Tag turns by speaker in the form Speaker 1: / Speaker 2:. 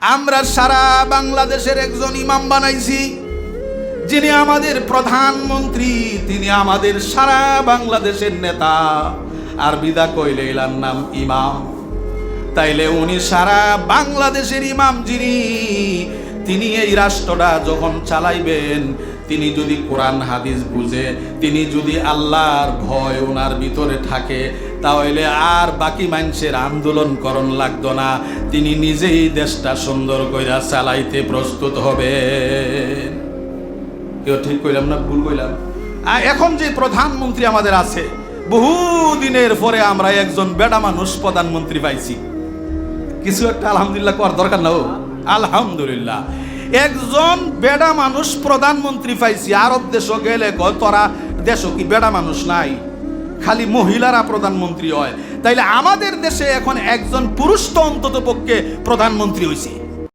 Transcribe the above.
Speaker 1: আমরা সারা বাংলাদেশের একজন ইমাম বানাইছি, যিনি আমাদের প্রধানমন্ত্রী, তিনি আমাদের সারা বাংলাদেশের নেতা। আর বিদা কইলে এলার নাম ইমাম। তাইলে উনি সারা বাংলাদেশের ইমাম যিনি, তিনি এই রাষ্ট্রটা যখন চালাইবেন, তিনি যদি কোরআন হাদিস বুঝে, তিনি যদি আল্লাহর ভয় ওনার ভিতরে থাকে, তাহলে আর বাকি মানুষের আন্দোলন করণ লাগতো না। তিনি নিজেই দেশটা সুন্দর কইরা চালাইতে প্রস্তুত হবেন। কেউ ঠিক কইলাম না ভুল কইলাম? আর এখন যে প্রধানমন্ত্রী আমাদের আছে, বহু দিনের পরে আমরা একজন বেডা মানুষ প্রধানমন্ত্রী পাইছি। কিছু একটা আলহামদুলিল্লাহ করার দরকার না? আলহামদুলিল্লাহ, একজন বেডা মানুষ প্রধানমন্ত্রী পাইছি। আরব দেশ গেলে তোরা দেশ কি বেডা মানুষ নাই, খালি মহিলারা প্রধানমন্ত্রী হয়। তাইলে আমাদের দেশে এখন একজন পুরুষ তো অন্তত পক্ষে প্রধানমন্ত্রী হয়েছে।